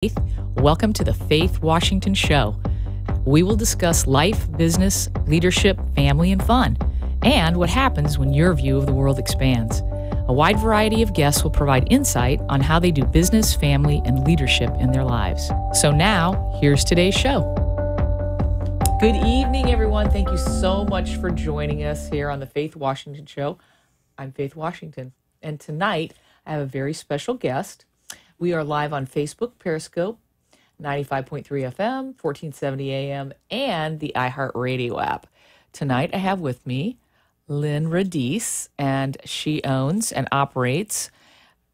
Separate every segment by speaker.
Speaker 1: Faith. Welcome to the Faith Washington Show. We will discuss life, business, leadership, family, and fun, and what happens when your view of the world expands. A wide variety of guests will provide insight on how they do business, family, and leadership in their lives. So now, here's today's show. Good evening, everyone. Thank you so much for joining us here on the Faith Washington Show. I'm Faith Washington, and tonight I have a very special guest. We are live on Facebook, Periscope, 95.3 FM, 1470 AM, and the iHeartRadio app. Tonight I have with me Lynn Radice, and she owns and operates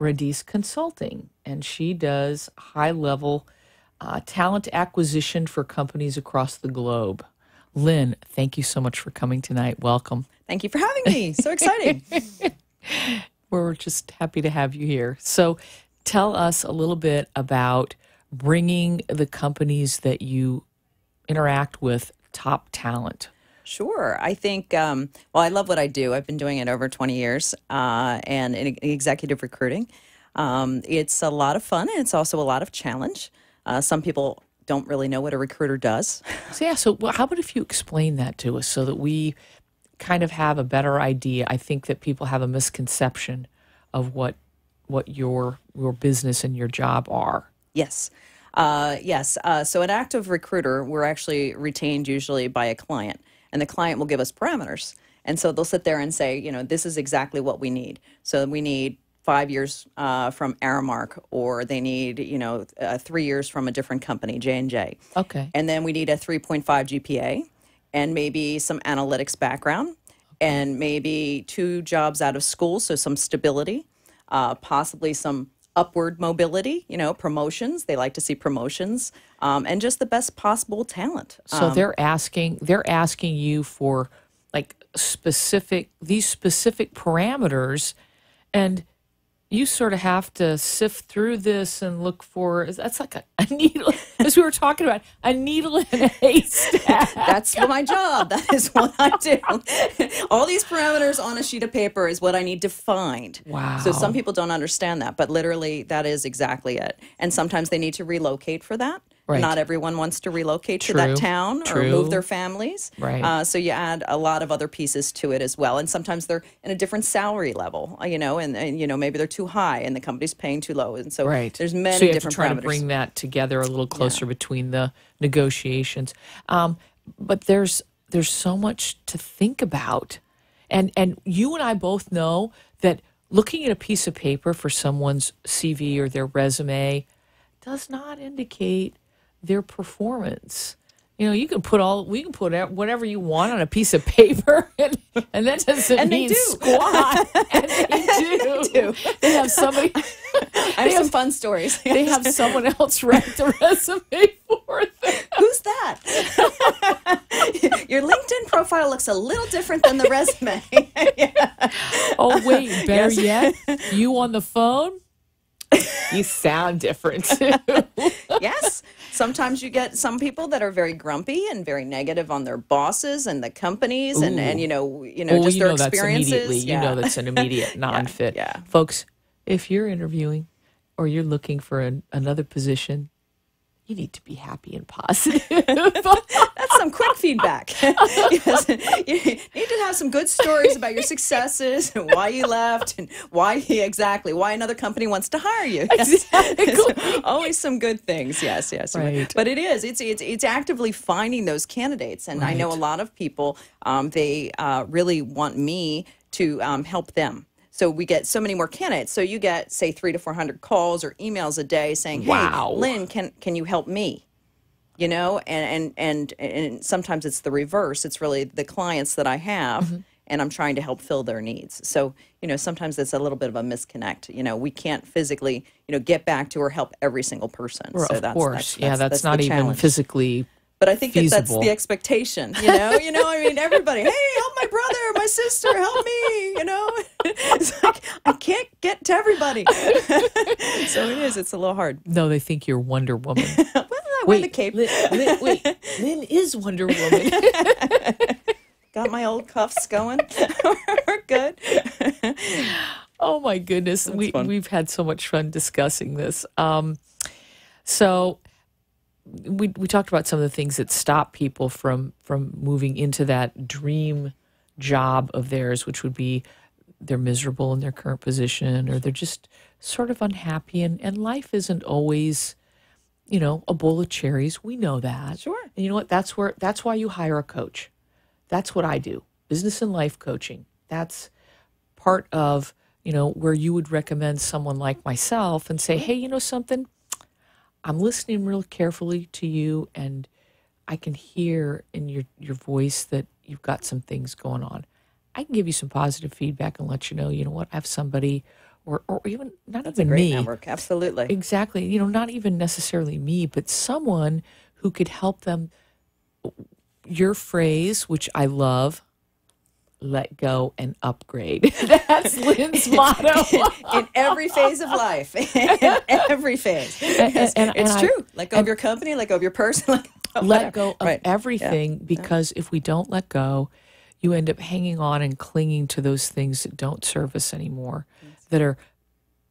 Speaker 1: Radice Consulting, and she does high-level talent acquisition for companies across the globe. Lynn, thank you so much for coming tonight. Welcome.
Speaker 2: Thank you for having me. So exciting.
Speaker 1: We're just happy to have you here. So tell us a little bit about bringing the companies that you interact with top talent.
Speaker 2: Sure. I think, I love what I do. I've been doing it over 20 years and in executive recruiting. It's a lot of fun and it's also a lot of challenge. Some people don't really know what a recruiter does.
Speaker 1: So how about if you explain that to us so that we kind of have a better idea? I think that people have a misconception of what your business and your job are.
Speaker 2: Yes. So an active recruiter, we're actually retained usually by a client, and the client will give us parameters. And so they'll sit there and say, this is exactly what we need. So we need 5 years from Aramark, or they need, 3 years from a different company, J&J.
Speaker 1: Okay.
Speaker 2: And then we need a 3.5 GPA and maybe some analytics background and maybe 2 jobs out of school, so some stability. Possibly some upward mobility, promotions. They like to see promotions, and just the best possible talent.
Speaker 1: So they're asking you for like these specific parameters, and you sort of have to sift through this and look for. That's like a needle, as we were talking about, a needle in a haystack.
Speaker 2: That's my job. That is what I do. All these parameters on a sheet of paper is what I need to find.
Speaker 1: Wow.
Speaker 2: So some people don't understand that, but literally that is exactly it. And sometimes they need to relocate for that.
Speaker 1: Right.
Speaker 2: Not everyone wants to relocate to that town or move their families.
Speaker 1: Right.
Speaker 2: So you add a lot of other pieces to it as well. And sometimes they're in a different salary level, and maybe they're too high and the company's paying too low. And so there's many different parameters.
Speaker 1: So you have to try to bring that together a little closer between the negotiations. But there's so much to think about. And you and I both know that looking at a piece of paper for someone's CV or their resume does not indicate their performance. We can put whatever you want on a piece of paper, and that doesn't mean squat. And they do. They have somebody.
Speaker 2: I have some fun stories.
Speaker 1: They have someone else write the resume for them.
Speaker 2: Who's that? Your LinkedIn profile looks a little different than the resume. Yeah.
Speaker 1: Oh wait, better yet, you on the phone. You sound different too.
Speaker 2: Yes. Sometimes you get some people that are very grumpy and very negative on their bosses and the companies and just their experiences.
Speaker 1: That's an immediate non-fit.
Speaker 2: Yeah.
Speaker 1: Folks, if you're interviewing or you're looking for another position, you need to be happy and positive.
Speaker 2: That's some quick feedback. Yes. You need to have some good stories about your successes and why you left and why another company wants to hire you.
Speaker 1: Exactly.
Speaker 2: So, always some good things. Yes.
Speaker 1: Right.
Speaker 2: But it's actively finding those candidates, and I know a lot of people. They really want me to help them. So we get so many more candidates. So you get, say, 300 to 400 calls or emails a day saying, "Hey,
Speaker 1: wow.
Speaker 2: Lynn, can you help me?" And sometimes it's the reverse. It's really the clients that I have, and I'm trying to help fill their needs. So sometimes it's a little bit of a misconnect. We can't physically get back to or help every single person.
Speaker 1: Well,
Speaker 2: so
Speaker 1: of course, that's
Speaker 2: the
Speaker 1: not even
Speaker 2: challenge.
Speaker 1: physically.
Speaker 2: But I think that's
Speaker 1: feasible.
Speaker 2: the expectation, everybody, hey, help my brother, my sister, help me, It's like, I can't get to everybody. So it's a little hard.
Speaker 1: No, they think you're Wonder Woman.
Speaker 2: Well, I wear the cape.
Speaker 1: Lynn is Wonder Woman.
Speaker 2: Got my old cuffs going. We're good.
Speaker 1: Oh my goodness,
Speaker 2: Fun.
Speaker 1: we've had so much fun discussing this. So we talked about some of the things that stop people from moving into that dream job of theirs, which would be they're miserable in their current position, or they're just sort of unhappy, and life isn't always, a bowl of cherries. We know that.
Speaker 2: Sure.
Speaker 1: And you know what? That's why you hire a coach. That's what I do. Business and life coaching. That's part of, where you would recommend someone like myself and say, hey, you know something? I'm listening real carefully to you, and I can hear in your voice that you've got some things going on. I can give you some positive feedback and let you know what, I have somebody, or even not
Speaker 2: That's
Speaker 1: even
Speaker 2: a great
Speaker 1: me.
Speaker 2: network. Absolutely.
Speaker 1: Exactly. Not even necessarily me, but someone who could help them. Your phrase, which I love, let go and upgrade. That's Lynn's motto.
Speaker 2: In every phase of life. In every phase. It's true. Let go of your company, let go of your person.
Speaker 1: Let go of
Speaker 2: Right.
Speaker 1: everything, because if we don't let go, you end up hanging on and clinging to those things that don't serve us anymore, that are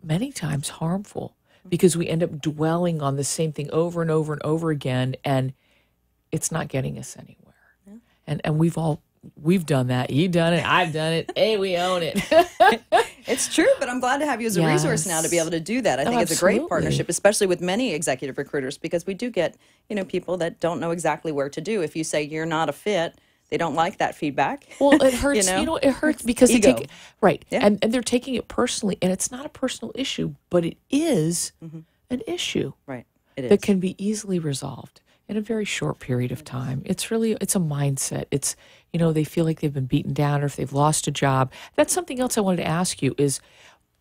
Speaker 1: many times harmful, because we end up dwelling on the same thing over and over and over again, and it's not getting us anywhere. And we've done that. You've done it. I've done it. Hey, we own it.
Speaker 2: It's true, but I'm glad to have you as a resource now to be able to do that. I think it's a great
Speaker 1: absolutely.
Speaker 2: partnership, especially with many executive recruiters, because we do get, people that don't know exactly where to do. If you say you're not a fit, they don't like that feedback.
Speaker 1: Well, it hurts. It hurts because they
Speaker 2: Ego.
Speaker 1: take it, right,
Speaker 2: Yeah.
Speaker 1: and they're taking it personally, and it's not a personal issue, but it is an issue
Speaker 2: Right. It is.
Speaker 1: that can be easily resolved in a very short period of time. It's a mindset. It's, they feel like they've been beaten down, or if they've lost a job. That's something else I wanted to ask you is,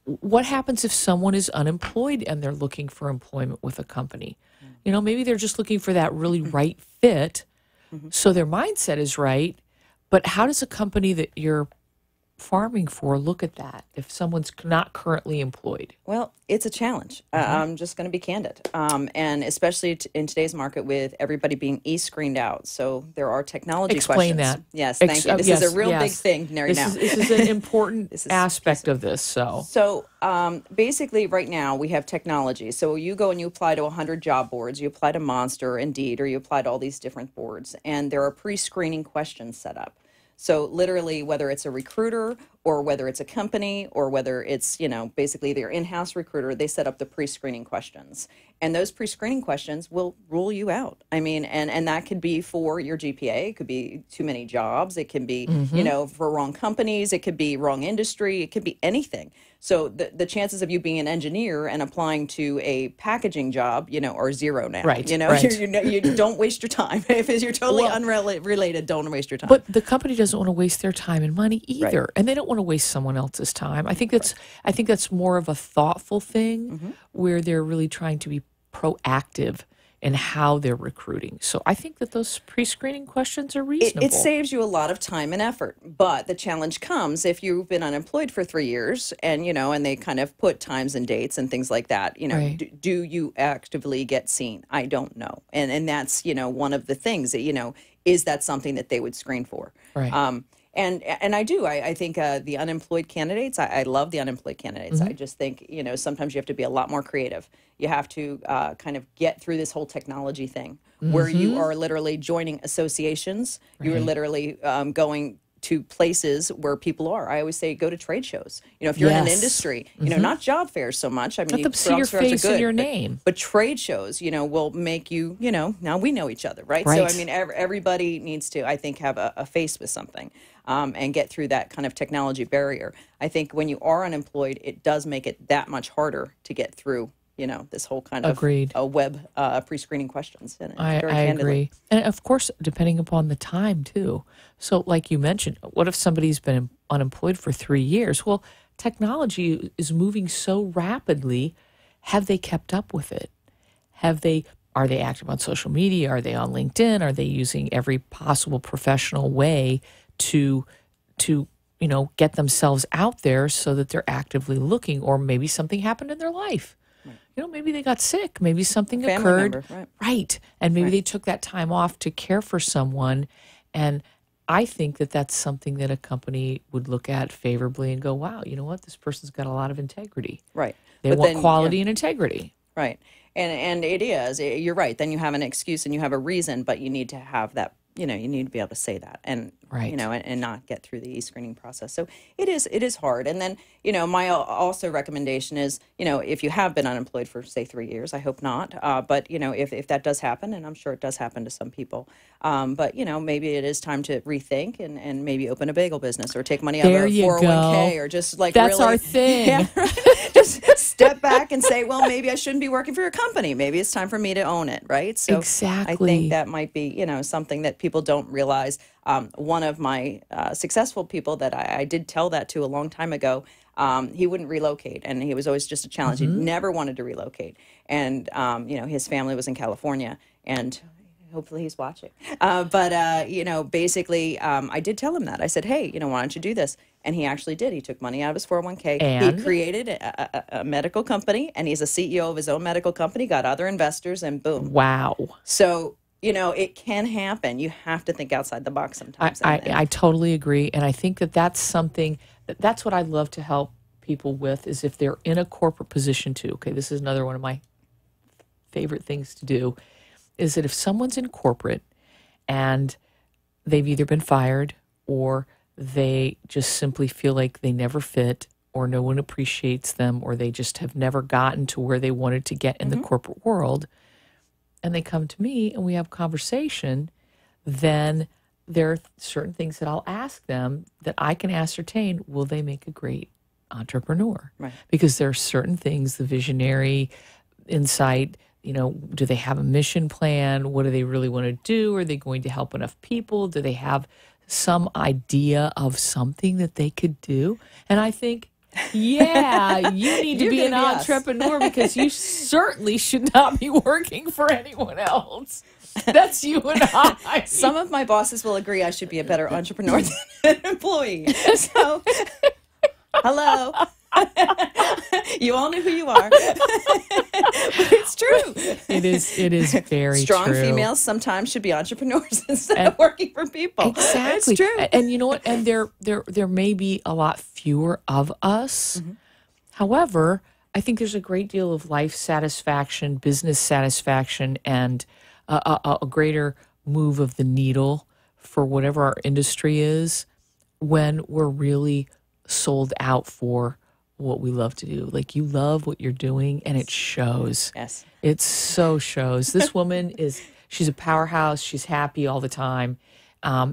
Speaker 1: what happens if someone is unemployed and they're looking for employment with a company? Maybe they're just looking for that really right fit. So their mindset is right, but how does a company that you're farming for look at that if someone's not currently employed?
Speaker 2: Well, it's a challenge. I'm just going to be candid. And especially in today's market with everybody being e-screened out. So there are technology
Speaker 1: Explain
Speaker 2: questions.
Speaker 1: that.
Speaker 2: Yes, thank you. This is a real big thing right now.
Speaker 1: This is an important
Speaker 2: is
Speaker 1: aspect of this.
Speaker 2: So basically right now we have technology. So you go and you apply to 100 job boards. You apply to Monster, Indeed, or you apply to all these different boards. And there are pre-screening questions set up. So literally, whether it's a recruiter or whether it's a company or whether it's, basically their in-house recruiter, they set up the pre-screening questions. And those pre-screening questions will rule you out. I mean, and that could be for your GPA. It could be too many jobs. It can be, for wrong companies. It could be wrong industry. It could be anything. So the chances of you being an engineer and applying to a packaging job, are zero now.
Speaker 1: Right,
Speaker 2: You
Speaker 1: right.
Speaker 2: you don't waste your time. If you're totally unrelated, don't waste your time.
Speaker 1: But the company doesn't want to waste their time and money either,
Speaker 2: Right.
Speaker 1: and they don't want to waste someone else's time. I think that's more of a thoughtful thing where they're really trying to be proactive in how they're recruiting. So I think that those pre-screening questions are reasonable.
Speaker 2: It saves you a lot of time and effort, but the challenge comes if you've been unemployed for 3 years and, and they kind of put times and dates and things like that,
Speaker 1: Right.
Speaker 2: do you actively get seen? I don't know. And that's, one of the things that, is that something that they would screen for?
Speaker 1: Right.
Speaker 2: And I do. I think the unemployed candidates, I love the unemployed candidates. I just think, sometimes you have to be a lot more creative. You have to kind of get through this whole technology thing where you are literally joining associations. You're literally going to places where people are. I always say go to trade shows. If you're in an
Speaker 1: Yes.
Speaker 2: industry, not job fairs so much. I mean,
Speaker 1: Let them see your
Speaker 2: job fairs are
Speaker 1: face and
Speaker 2: good,
Speaker 1: your
Speaker 2: but-
Speaker 1: name.
Speaker 2: But trade shows, will make you, now we know each other, right? So,
Speaker 1: Right.
Speaker 2: I mean, everybody needs to, I think, have a face with something and get through that kind of technology barrier. I think when you are unemployed, it does make it that much harder to get through, this whole kind of
Speaker 1: Agreed.
Speaker 2: web pre-screening questions. And
Speaker 1: I
Speaker 2: very candidly.
Speaker 1: agree. And of course, depending upon the time too. So like you mentioned, what if somebody's been unemployed for 3 years? Well, technology is moving so rapidly. Have they kept up with it? Are they active on social media? Are they on LinkedIn? Are they using every possible professional way to get themselves out there so that they're actively looking? Or maybe something happened in their life. Maybe they got sick. Maybe something
Speaker 2: Family
Speaker 1: occurred.
Speaker 2: member, right.
Speaker 1: Right. And maybe they took that time off to care for someone. And I think that that's something that a company would look at favorably and go, wow, you know what? This person's got a lot of integrity.
Speaker 2: Right.
Speaker 1: They
Speaker 2: But
Speaker 1: want
Speaker 2: then,
Speaker 1: quality
Speaker 2: yeah.
Speaker 1: and integrity.
Speaker 2: Right. And it is. You're right. Then you have an excuse and you have a reason, but you need to have that. You know, you need to be able to say that, and
Speaker 1: Right.
Speaker 2: and not get through the e-screening process. So it is hard. And then, my also recommendation is, if you have been unemployed for say 3 years, I hope not, but if that does happen, and I'm sure it does happen to some people, but maybe it is time to rethink and maybe open a bagel business or take money out
Speaker 1: There
Speaker 2: of a
Speaker 1: you
Speaker 2: 401k
Speaker 1: go.
Speaker 2: or just like
Speaker 1: That's
Speaker 2: really,
Speaker 1: our thing.
Speaker 2: yeah, right? Just step back and say, well, maybe I shouldn't be working for your company. Maybe it's time for me to own it, right? So I
Speaker 1: Exactly.
Speaker 2: think that might be, something that people don't realize. One of my successful people that I did tell that to a long time ago, he wouldn't relocate, and he was always just a challenge. He never wanted to relocate, and his family was in California, and hopefully he's watching. But basically, I did tell him that. I said, hey, why don't you do this? And he actually did. He took money out of his 401k.
Speaker 1: And?
Speaker 2: He created a medical company, and he's a CEO of his own medical company, got other investors, and boom.
Speaker 1: Wow.
Speaker 2: So, it can happen. You have to think outside the box sometimes.
Speaker 1: I totally agree. And I think that's something, that's what I love to help people with, is if they're in a corporate position too. Okay, this is another one of my favorite things to do, is that if someone's in corporate and they've either been fired or they just simply feel like they never fit or no one appreciates them or they just have never gotten to where they wanted to get in the corporate world, and they come to me and we have conversation, then there are certain things that I'll ask them that I can ascertain, will they make a great entrepreneur?
Speaker 2: Right.
Speaker 1: Because there are certain things, the visionary insight, do they have a mission plan? What do they really want to do? Are they going to help enough people? Do they have some idea of something that they could do? And I think, yeah, you need to be an entrepreneur because you certainly should not be working for anyone else. That's you and I.
Speaker 2: Some of my bosses will agree I should be a better entrepreneur than an employee. So, hello. You all know who you are. But it's true.
Speaker 1: It is very
Speaker 2: Strong
Speaker 1: true.
Speaker 2: females sometimes should be entrepreneurs instead of working for people.
Speaker 1: Exactly.
Speaker 2: It's true.
Speaker 1: And you know what? And there may be a lot fewer of us. However, I think there's a great deal of life satisfaction, business satisfaction, and a greater move of the needle for whatever our industry is when we're really sold out for what we love to do. Like, you love what you're doing, and it shows.
Speaker 2: Yes.
Speaker 1: It so shows. This woman she's a powerhouse. She's happy all the time.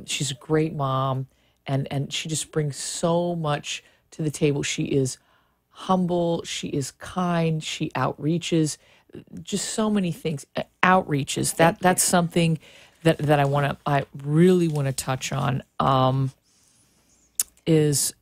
Speaker 1: She's a great mom, and she just brings so much to the table. She is humble. She is kind. She outreaches. Just so many things. Outreaches. That's something that I really want to touch on. Is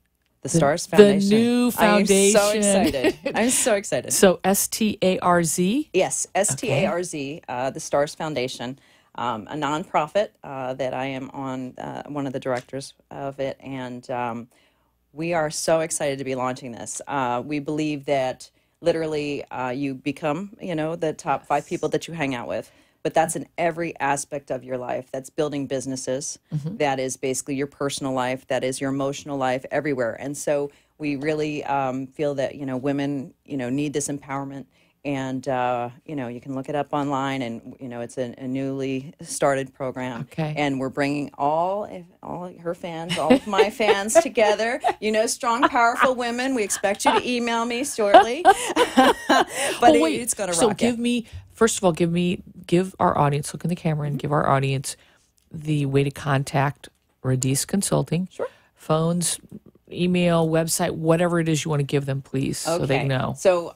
Speaker 2: The Stars Foundation.
Speaker 1: The new foundation.
Speaker 2: I'm so excited. I'm so excited.
Speaker 1: So STARZ?
Speaker 2: Yes, STARZ, the Stars Foundation, a nonprofit that I am on, one of the directors of it, and we are so excited to be launching this. We believe that literally you become, the top 5 people that you hang out with. But that's in every aspect of your life. That's building businesses. That is basically your personal life. That is your emotional life, everywhere. And so we really feel that, women, need this empowerment. And, you can look it up online, and, it's a newly started program.
Speaker 1: Okay.
Speaker 2: And we're bringing all her fans, all of my fans together. Strong, powerful women. We expect you to email me shortly. But
Speaker 1: wait,
Speaker 2: it's going to
Speaker 1: so
Speaker 2: rock it.
Speaker 1: First of all, give our audience, look in the camera and give our audience the way to contact Radice Consulting.
Speaker 2: Sure.
Speaker 1: Phones, email, website, whatever it is you want to give them, please, so they know.
Speaker 2: So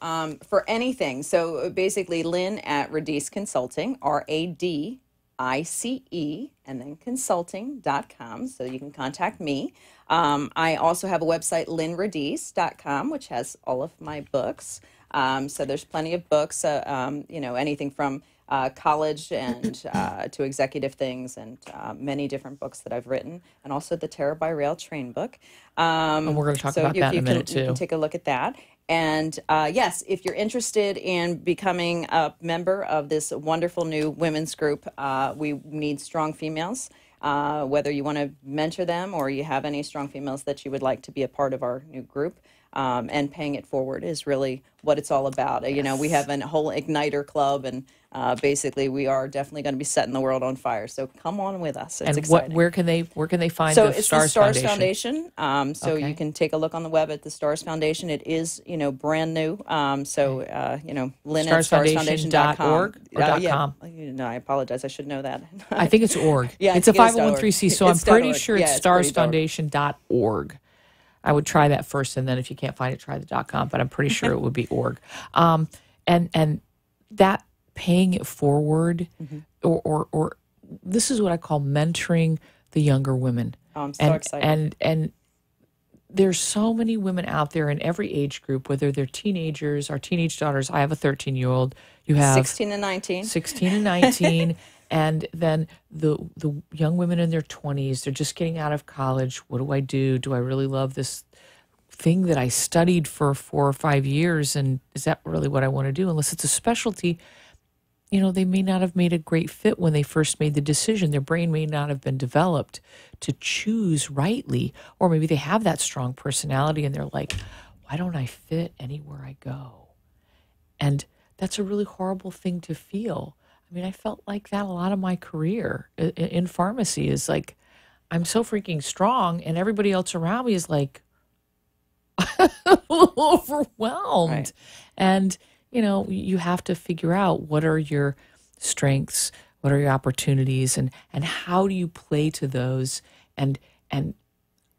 Speaker 2: for anything, so basically Lynn at Radice Consulting, RADICE, and then consulting.com, so you can contact me. I also have a website, lynnradice.com, which has all of my books. So there's plenty of books, anything from college and to executive things, and many different books that I've written, and also the Terror by Rail train book.
Speaker 1: And we're going to talk about that in a minute, too.
Speaker 2: You can take a look at that. And yes, if you're interested in becoming a member of this wonderful new women's group, we need strong females. Whether you want to mentor them or you have any strong females that you would like to be a part of our new group, and paying it forward is really what it's all about. You know, we have a whole Igniter Club, and basically we are definitely going to be setting the world on fire. So come on with us. It's
Speaker 1: And
Speaker 2: exciting.
Speaker 1: where can they find
Speaker 2: So
Speaker 1: the
Speaker 2: it's
Speaker 1: Stars
Speaker 2: the Stars
Speaker 1: Foundation?
Speaker 2: Foundation. So
Speaker 1: Okay.
Speaker 2: you can take a look on the web at the Stars Foundation. It is, you know, brand new. You know, Lynn at starsfoundation.com.
Speaker 1: Starsfoundation.org or
Speaker 2: Yeah.
Speaker 1: .com?
Speaker 2: No, I apologize. I should know that.
Speaker 1: I think it's org.
Speaker 2: Yeah, I
Speaker 1: it's a
Speaker 2: think it is .org.
Speaker 1: 501c, so I'm
Speaker 2: It's
Speaker 1: pretty
Speaker 2: .org.
Speaker 1: sure
Speaker 2: Yeah,
Speaker 1: it's
Speaker 2: it's pretty .org.
Speaker 1: starsfoundation.org. I would try that first, and then if you can't find it, try the .com. But I'm pretty sure it would be org. And that paying it forward, or this is what I call mentoring the younger women.
Speaker 2: Oh, I'm so excited.
Speaker 1: And there's so many women out there in every age group, whether they're teenagers, our teenage daughters. I have a 13-year-old. You have
Speaker 2: 16 and 19.
Speaker 1: 16 and 19. And then the young women in their 20s, they're just getting out of college. What do I do? Do I really love this thing that I studied for 4 or 5 years? And is that really what I want to do? Unless it's a specialty, you know, they may not have made a great fit when they first made the decision. Their brain may not have been developed to choose rightly. Or maybe they have that strong personality and they're like, why don't I fit anywhere I go? And that's a really horrible thing to feel. I mean, I felt like that a lot of my career in pharmacy is like, I'm so freaking strong, and everybody else around me is like a little overwhelmed.
Speaker 2: Right.
Speaker 1: And, you know, you have to figure out what are your strengths, what are your opportunities, and how do you play to those and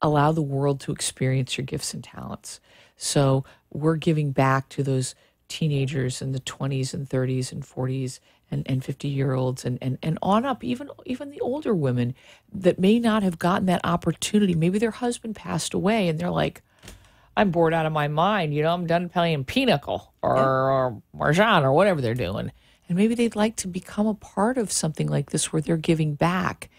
Speaker 1: allow the world to experience your gifts and talents. So we're giving back to those teenagers in the 20s and 30s and 40s and 50-year-olds and on up, even the older women that may not have gotten that opportunity. Maybe their husband passed away and they're like, I'm bored out of my mind. You know, I'm done playing Pinochle or Marjan or whatever they're doing. And maybe they'd like to become a part of something like this where they're giving back.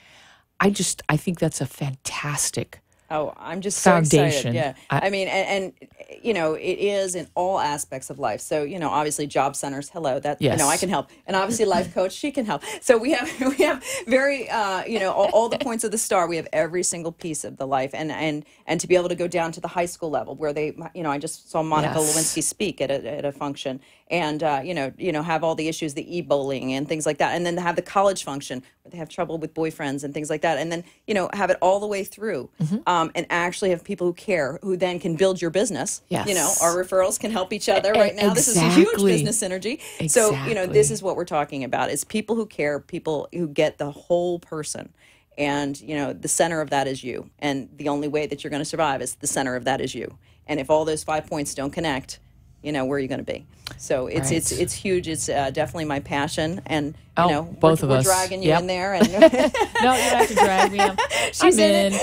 Speaker 1: I think that's a fantastic
Speaker 2: Oh, I'm just so
Speaker 1: foundation.
Speaker 2: excited. Yeah. I mean, and, you know, it is in all aspects of life. So, you know, obviously job centers, hello, that, you know, I
Speaker 1: Yes.
Speaker 2: can help. And obviously life coach, she can help. So we have very, you know, all the points of the star. We have every single piece of the life. And to be able to go down to the high school level where they, you know, I just saw Monica
Speaker 1: Yes.
Speaker 2: Lewinsky speak at a function and, you know, have all the issues, the e-bowling and things like that. And then have the college function where they have trouble with boyfriends and things like that. And then, you know, have it all the way through and actually have people who care, who then can build your business.
Speaker 1: Yes.
Speaker 2: You know, our referrals can help each other right now. This is a huge
Speaker 1: Exactly.
Speaker 2: business synergy. So, you know, this
Speaker 1: Exactly.
Speaker 2: is what we're talking about is people who care, people who get the whole person. And, you know, the center of that is you. And the only way that you're going to survive is the center of that is you. And if all those 5 points don't connect, you know, where are you going to be? So it's
Speaker 1: Right.
Speaker 2: it's huge. It's definitely my passion. And, you
Speaker 1: Oh,
Speaker 2: know,
Speaker 1: both of
Speaker 2: we're
Speaker 1: us.
Speaker 2: dragging you
Speaker 1: Yep.
Speaker 2: in there. And
Speaker 1: No, you don't have to drag me.
Speaker 2: She's
Speaker 1: I'm
Speaker 2: in
Speaker 1: in.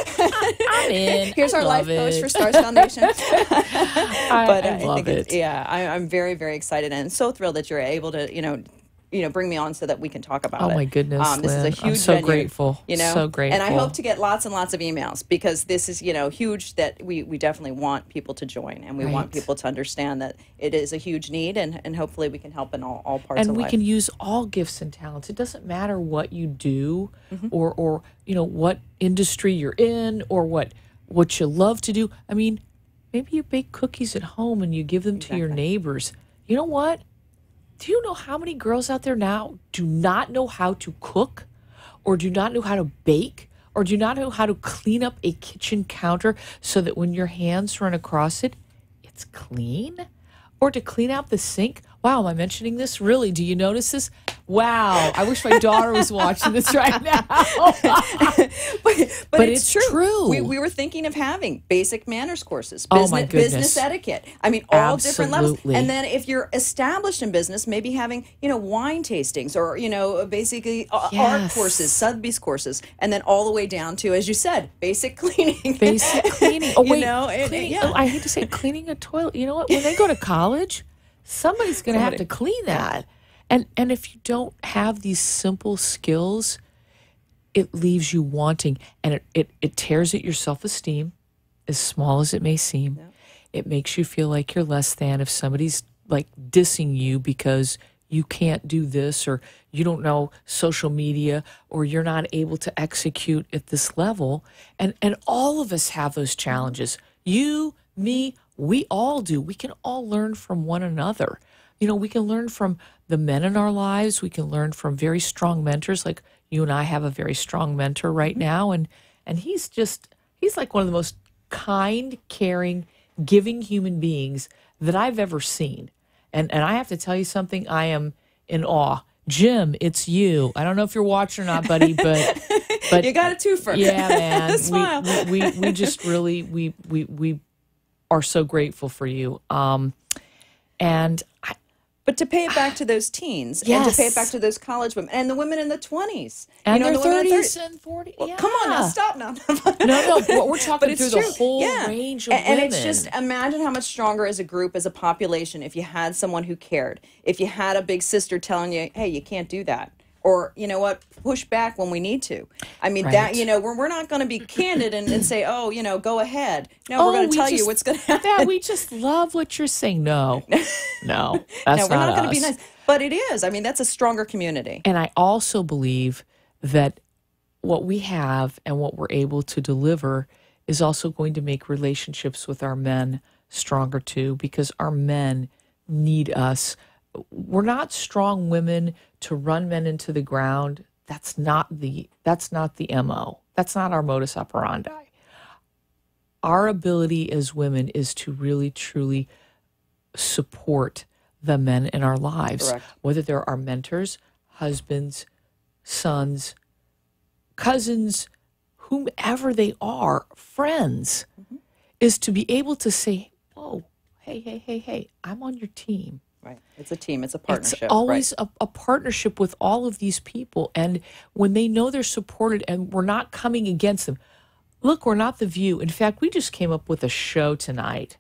Speaker 1: I'm in.
Speaker 2: here's
Speaker 1: I
Speaker 2: our life
Speaker 1: love
Speaker 2: coach
Speaker 1: it.
Speaker 2: for Stars Foundation. But
Speaker 1: I love
Speaker 2: think it's,
Speaker 1: it.
Speaker 2: yeah, I'm very, very excited and so thrilled that you're able to, you know, bring me on so that we can talk about it.
Speaker 1: Oh my goodness,
Speaker 2: This is a
Speaker 1: Lynn.
Speaker 2: huge
Speaker 1: I'm so
Speaker 2: venue,
Speaker 1: grateful.
Speaker 2: you know,
Speaker 1: So grateful.
Speaker 2: And I hope to get lots and lots of emails because this is, you know, huge that we definitely want people to join and we want
Speaker 1: Right.
Speaker 2: people to understand that it is a huge need and hopefully we can help in all parts
Speaker 1: And
Speaker 2: of
Speaker 1: we
Speaker 2: life.
Speaker 1: can use all gifts and talents. It doesn't matter what you do
Speaker 2: Mm-hmm.
Speaker 1: or you know what industry you're in or what you love to do. I mean, maybe you bake cookies at home and you give them to your neighbors. You know what? Do you know how many girls out there now do not know how to cook or do not know how to bake or do not know how to clean up a kitchen counter so that when your hands run across it, it's clean? Or to clean out the sink? Wow, am I mentioning this? Really? Do you notice this? Wow, I wish my daughter was watching this right now.
Speaker 2: But
Speaker 1: it's true.
Speaker 2: We were thinking of having basic manners courses,
Speaker 1: Oh,
Speaker 2: business,
Speaker 1: my goodness.
Speaker 2: business etiquette. I mean, all different levels.
Speaker 1: Absolutely.
Speaker 2: And then if you're established in business, maybe having, you know, wine tastings or, you know, basically art
Speaker 1: Yes.
Speaker 2: courses, Sotheby's courses, and then all the way down to, as you said, basic cleaning.
Speaker 1: Basic cleaning. Oh,
Speaker 2: You
Speaker 1: wait.
Speaker 2: know,
Speaker 1: cleaning,
Speaker 2: yeah.
Speaker 1: oh, I hate to say it, cleaning a toilet. You know what? When they go to college, somebody's going to have to clean that. And if you don't have these simple skills, it leaves you wanting. And it tears at your self-esteem, as small as it may seem. It makes you feel like you're less than if somebody's like dissing you because you can't do this or you don't know social media or you're not able to execute at this level. And all of us have those challenges. You, me, we all do. We can all learn from one another. We can learn from the men in our lives. We can learn from very strong mentors. Like you and I have a very strong mentor right now. And he's like one of the most kind, caring, giving human beings that I've ever seen. And I have to tell you something, I am in awe. Jim, it's you. I don't know if you're watching or not, buddy, but
Speaker 2: you got a twofer.
Speaker 1: Yeah, man.
Speaker 2: Smile.
Speaker 1: We just really we are so grateful for you.
Speaker 2: But to pay it back to those teens,
Speaker 1: Yes.
Speaker 2: and to pay it back to those college women, and the women in the 20s.
Speaker 1: And
Speaker 2: the
Speaker 1: their
Speaker 2: women in the
Speaker 1: 30s and 40s.
Speaker 2: Well,
Speaker 1: yeah.
Speaker 2: come on now, stop now.
Speaker 1: No, we're talking
Speaker 2: But
Speaker 1: through
Speaker 2: it's
Speaker 1: the
Speaker 2: true.
Speaker 1: whole
Speaker 2: Yeah.
Speaker 1: range of
Speaker 2: And
Speaker 1: women.
Speaker 2: it's just, imagine how much stronger as a group, as a population, if you had someone who cared. If you had a big sister telling you, hey, you can't do that. Or, you know what, push back when we need to. I mean,
Speaker 1: Right.
Speaker 2: that, we're not going to be candid and say, oh, go ahead. No, we're going to tell you what's going to happen.
Speaker 1: Yeah, we just love what you're saying. No, that's
Speaker 2: No,
Speaker 1: not
Speaker 2: we're not going to be
Speaker 1: us.
Speaker 2: nice. But it is. I mean, that's a stronger community.
Speaker 1: And I also believe that what we have and what we're able to deliver is also going to make relationships with our men stronger too, because our men need us. We're not strong women to run men into the ground. That's not the MO. That's not our modus operandi. Our ability as women is to really truly support the men in our lives,
Speaker 2: Correct.
Speaker 1: whether they're our mentors, husbands, sons, cousins, whomever they are, friends, is to be able to say, whoa, hey, I'm on your team.
Speaker 2: Right. It's a team. It's a partnership.
Speaker 1: It's always a partnership with all of these people. And when they know they're supported and we're not coming against them, look, we're not The View. In fact, we just came up with a show tonight.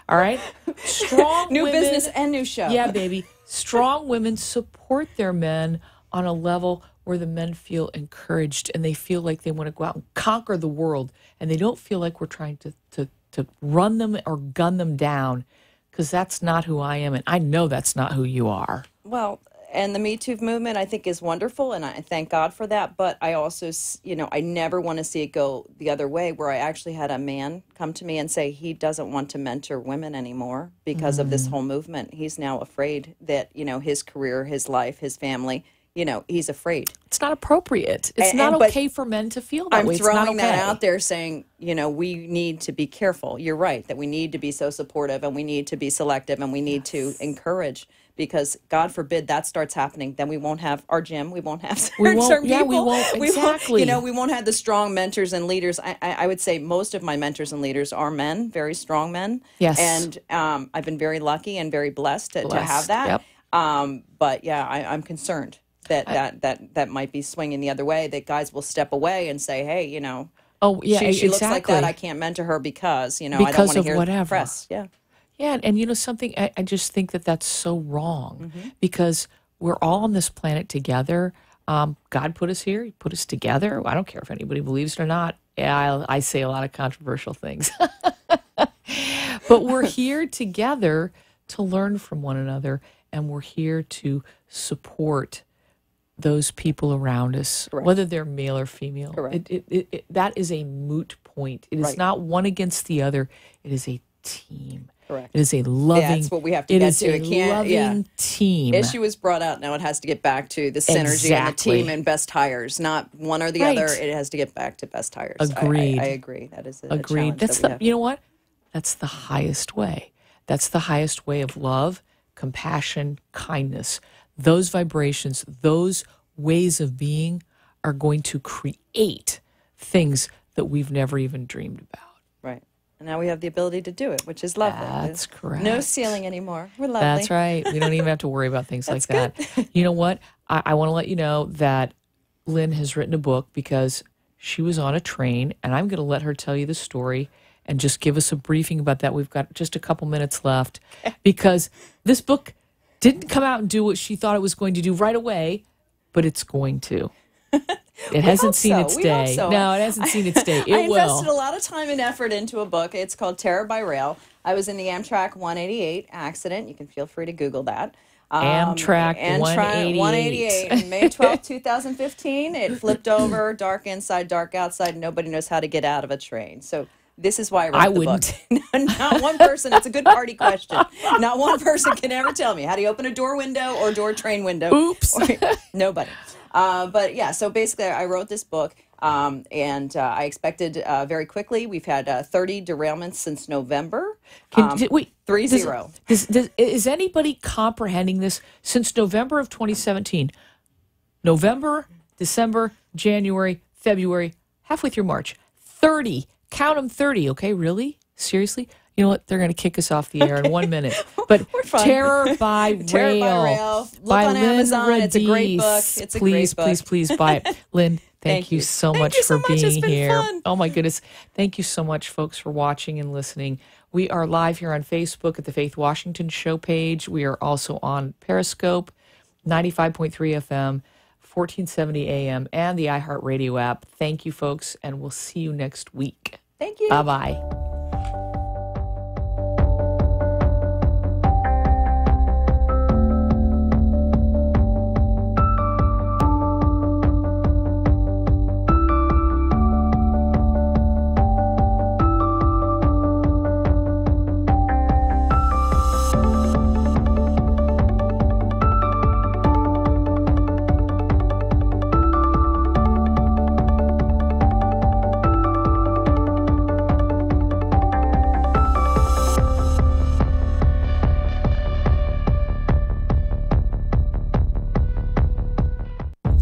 Speaker 1: All right? Strong
Speaker 2: New
Speaker 1: women,
Speaker 2: business and new show.
Speaker 1: Yeah, baby. Strong women support their men on a level where the men feel encouraged and they feel like they want to go out and conquer the world. And they don't feel like we're trying to run them or gun them down, because that's not who I am. And I know that's not who you are.
Speaker 2: Well, and the Me Too movement, I think, is wonderful, and I thank God for that. But I also, I never want to see it go the other way, where I actually had a man come to me and say he doesn't want to mentor women anymore because of this whole movement. He's now afraid that, his career, his life, his family, he's afraid.
Speaker 1: It's not appropriate. It's not
Speaker 2: but
Speaker 1: okay for men to feel that
Speaker 2: I'm
Speaker 1: way. It's not
Speaker 2: throwing that
Speaker 1: okay.
Speaker 2: out there saying, we need to be careful. You're right, that we need to be so supportive and we need to be selective and we need to encourage, because God forbid that starts happening. Then we won't have our gym. We won't have certain people.
Speaker 1: Yeah, we won't. Exactly.
Speaker 2: We won't have the strong mentors and leaders. I would say most of my mentors and leaders are men, very strong men.
Speaker 1: Yes.
Speaker 2: And I've been very lucky and very blessed to have that.
Speaker 1: Yep.
Speaker 2: But yeah, I'm concerned that might be swinging the other way, that guys will step away and say, hey,
Speaker 1: oh, yeah,
Speaker 2: she looks like
Speaker 1: exactly.
Speaker 2: that. I can't mentor her because, I don't
Speaker 1: Because
Speaker 2: want to
Speaker 1: of
Speaker 2: hear
Speaker 1: whatever.
Speaker 2: the press. Yeah.
Speaker 1: Yeah, and something, I just think that that's so wrong, because we're all on this planet together. God put us here. He put us together. I don't care if anybody believes it or not. Yeah, I say a lot of controversial things. But we're here together to learn from one another, and we're here to support those people around us,
Speaker 2: Correct.
Speaker 1: whether they're male or female.
Speaker 2: Correct.
Speaker 1: That is a moot point. It is
Speaker 2: Right.
Speaker 1: not one against the other. It is a team.
Speaker 2: Correct.
Speaker 1: It is a loving.
Speaker 2: That's what we have to
Speaker 1: it
Speaker 2: get
Speaker 1: is
Speaker 2: to.
Speaker 1: a
Speaker 2: It can't-
Speaker 1: loving
Speaker 2: yeah.
Speaker 1: team.
Speaker 2: Issue is brought out. Now it has to get back to the synergy and the
Speaker 1: Exactly.
Speaker 2: team and best hires, not one or the
Speaker 1: Right.
Speaker 2: other. It has to get back to best hires.
Speaker 1: Agreed.
Speaker 2: I agree. That is a
Speaker 1: Agreed.
Speaker 2: challenge
Speaker 1: That's
Speaker 2: that we have.
Speaker 1: you know what? That's the highest way. That's the highest way of love, compassion, kindness. Those vibrations, those ways of being are going to create things that we've never even dreamed about.
Speaker 2: Right. And now we have the ability to do it, which is lovely.
Speaker 1: That's correct.
Speaker 2: No ceiling anymore. We're lovely.
Speaker 1: That's right. We don't even have to worry about things like that.
Speaker 2: good.
Speaker 1: You know what? I want to let you know that Lynn has written a book because she was on a train, and I'm going to let her tell you the story and just give us a briefing about that. We've got just a couple minutes left because this book didn't come out and do what she thought it was going to do right away, but it's going to. It hasn't
Speaker 2: hope
Speaker 1: seen
Speaker 2: so.
Speaker 1: its
Speaker 2: We
Speaker 1: day.
Speaker 2: hope so.
Speaker 1: No, it hasn't seen its day. It
Speaker 2: I
Speaker 1: will.
Speaker 2: invested a lot of time and effort into a book. It's called Terror by Rail. I was in the Amtrak 188 accident. You can feel free to Google that.
Speaker 1: Amtrak 188.
Speaker 2: On May 12, 2015. It flipped over, dark inside, dark outside. Nobody knows how to get out of a train. So This is why I wrote
Speaker 1: I
Speaker 2: the
Speaker 1: wouldn't.
Speaker 2: book. Not one person, it's a good party question. Not one person can ever tell me how do you open a door window or door train window.
Speaker 1: Oops.
Speaker 2: Nobody. But yeah, so basically I wrote this book and I expected very quickly. We've had 30 derailments since November.
Speaker 1: Wait,
Speaker 2: 3-0.
Speaker 1: Is anybody comprehending this? Since November of 2017, November, December, January, February, halfway through March, 30. Count them 30, okay? Really? Seriously? You know what? They're going to kick us off the air in 1 minute. But Terror by Rail.
Speaker 2: Terror by Rail. Look
Speaker 1: by
Speaker 2: on
Speaker 1: Lynn
Speaker 2: Amazon.
Speaker 1: Radice.
Speaker 2: It's a great book. It's a great book.
Speaker 1: Please buy it. Lynn, thank you so much for being
Speaker 2: It's been
Speaker 1: here.
Speaker 2: fun.
Speaker 1: Oh, my goodness. Thank you so much, folks, for watching and listening. We are live here on Facebook at the Faith Washington Show page. We are also on Periscope, 95.3 FM, 1470 AM, and the iHeartRadio app. Thank you, folks, and we'll see you next week.
Speaker 2: Thank you.
Speaker 1: Bye-bye.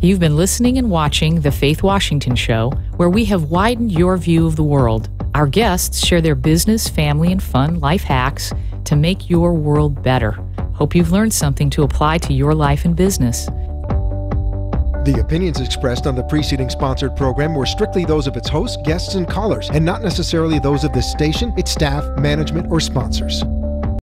Speaker 1: You've been listening and watching The Faith Washington Show, where we have widened your view of the world. Our guests share their business, family, and fun life hacks to make your world better. Hope you've learned something to apply to your life and business.
Speaker 3: The opinions expressed on the preceding sponsored program were strictly those of its hosts, guests, and callers, and not necessarily those of this station, its staff, management, or sponsors.